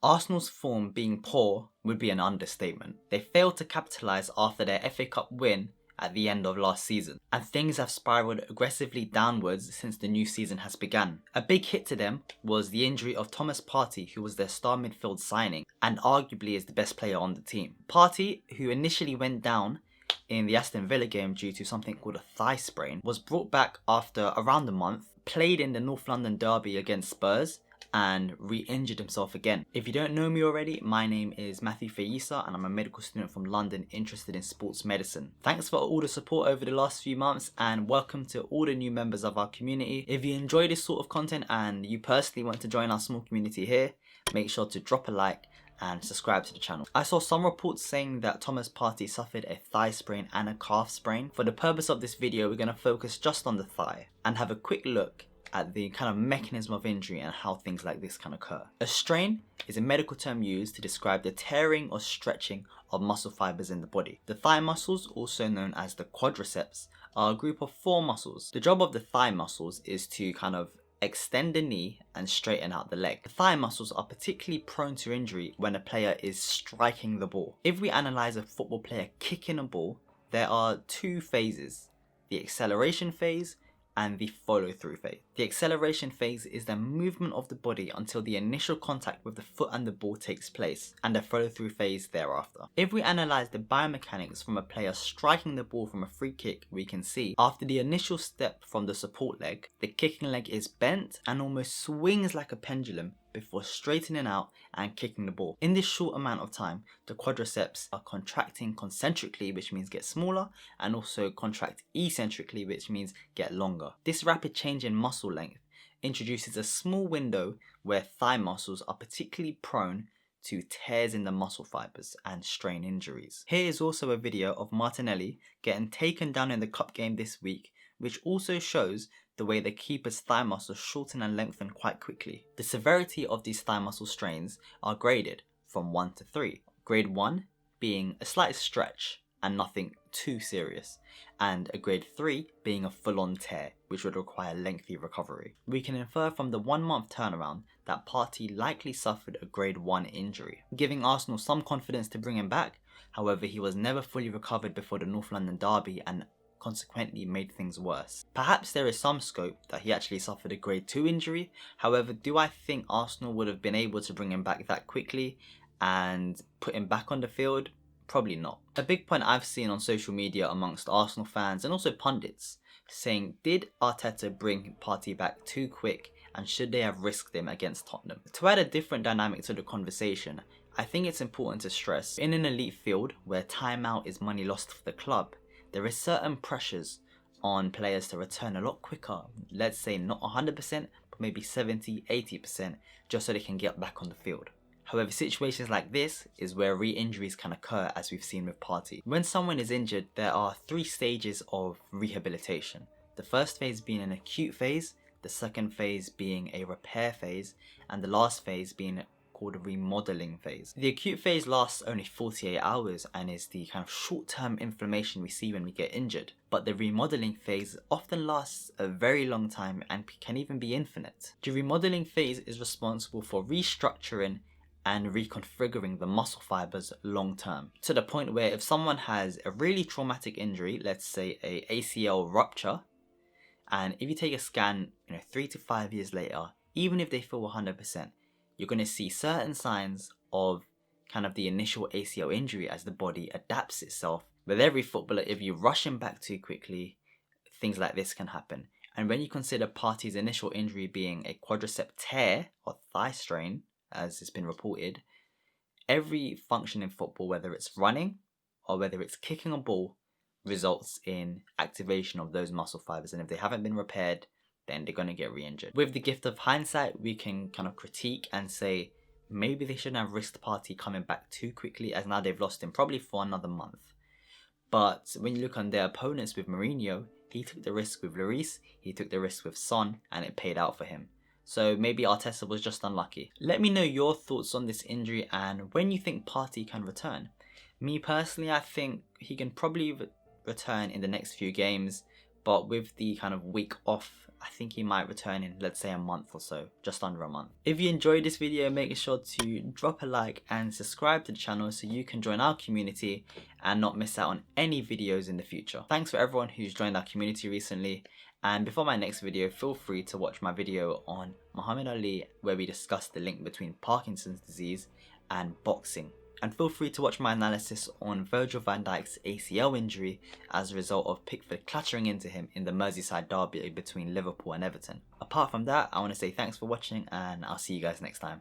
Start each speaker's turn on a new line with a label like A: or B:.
A: Arsenal's form being poor would be an understatement. They failed to capitalise after their FA Cup win at the end of last season, and things have spiralled aggressively downwards since the new season has begun. A big hit to them was the injury of Thomas Partey, who was their star midfield signing and arguably is the best player on the team. Partey, who initially went down in the Aston Villa game due to something called a thigh sprain, was brought back after around a month, played in the North London derby against Spurs, and re-injured himself again. If you don't know me already, my name is Matthew Fayisa and I'm a medical student from London interested in sports medicine. Thanks for all the support over the last few months and welcome to all the new members of our community. If you enjoy this sort of content and you personally want to join our small community here, make sure to drop a like and subscribe to the channel. I saw some reports saying that Thomas Partey suffered a thigh sprain and a calf sprain. For the purpose of this video, we're going to focus just on the thigh and have a quick look at the kind of mechanism of injury and how things like this can occur. A strain is a medical term used to describe the tearing or stretching of muscle fibers in the body. The thigh muscles, also known as the quadriceps, are a group of 4 muscles. The job of the thigh muscles is to kind of extend the knee and straighten out the leg. The thigh muscles are particularly prone to injury when a player is striking the ball. If we analyse a football player kicking a ball, there are 2 phases: the acceleration phase and the follow-through phase. The acceleration phase is the movement of the body until the initial contact with the foot and the ball takes place, and the follow-through phase thereafter. If we analyse the biomechanics from a player striking the ball from a free kick, we can see after the initial step from the support leg, the kicking leg is bent and almost swings like a pendulum before straightening out and kicking the ball. In this short amount of time, the quadriceps are contracting concentrically, which means get smaller, and also contract eccentrically, which means get longer. This rapid change in muscle length introduces a small window where thigh muscles are particularly prone to tears in the muscle fibers and strain injuries. Here is also a video of Martinelli getting taken down in the cup game this week, which also shows the way the keeper's thigh muscles shorten and lengthen quite quickly. The severity of these thigh muscle strains are graded from 1 to 3. Grade 1 being a slight stretch and nothing too serious, and a grade 3 being a full-on tear, which would require lengthy recovery. We can infer from the 1-month turnaround that Partey likely suffered a grade 1 injury, giving Arsenal some confidence to bring him back. However, he was never fully recovered before the North London derby and consequently made things worse. Perhaps there is some scope that he actually suffered a grade 2 injury. However, do I think Arsenal would have been able to bring him back that quickly and put him back on the field? Probably not. A big point I've seen on social media amongst Arsenal fans and also pundits saying, did Arteta bring Partey back too quick and should they have risked him against Tottenham? To add a different dynamic to the conversation, I think it's important to stress, in an elite field where timeout is money lost for the club, there is certain pressures on players to return a lot quicker. Let's say not 100%, but maybe 70, 80%, just so they can get back on the field. However, situations like this is where re-injuries can occur, as we've seen with Partey. When someone is injured, there are 3 stages of rehabilitation. The first phase being an acute phase, the second phase being a repair phase, and the last phase being called a remodeling phase. The acute phase lasts only 48 hours and is the kind of short-term inflammation we see when we get injured. But the remodeling phase often lasts a very long time and can even be infinite. The remodeling phase is responsible for restructuring and reconfiguring the muscle fibers long term, to the point where if someone has a really traumatic injury, let's say a ACL rupture, and if you take a scan 3 to 5 years later, even if they feel 100%, you're going to see certain signs of kind of the initial ACL injury as the body adapts itself. With every footballer, if you rush him back too quickly, things like this can happen. And when you consider Partey's initial injury being a quadricep tear or thigh strain, as it's been reported, every function in football, whether it's running or whether it's kicking a ball, results in activation of those muscle fibers. And if they haven't been repaired, then they're going to get re-injured. With the gift of hindsight, we can kind of critique and say maybe they shouldn't have risked Partey coming back too quickly, as now they've lost him probably for another month. But when you look on their opponents with Mourinho, he took the risk with Lloris, he took the risk with Son, and it paid out for him. So maybe Arteta was just unlucky. Let me know your thoughts on this injury and when you think Partey can return. Me personally, I think he can probably return in the next few games, but with the kind of week off I think he might return in, let's say, a month or so, just under a month. If you enjoyed this video, make sure to drop a like and subscribe to the channel so you can join our community and not miss out on any videos in the future. Thanks for everyone who's joined our community recently, and before my next video, feel free to watch my video on Muhammad Ali where we discuss the link between Parkinson's disease and boxing. And feel free to watch my analysis on Virgil van Dijk's ACL injury as a result of Pickford clattering into him in the Merseyside derby between Liverpool and Everton. Apart from that, I want to say thanks for watching, and I'll see you guys next time.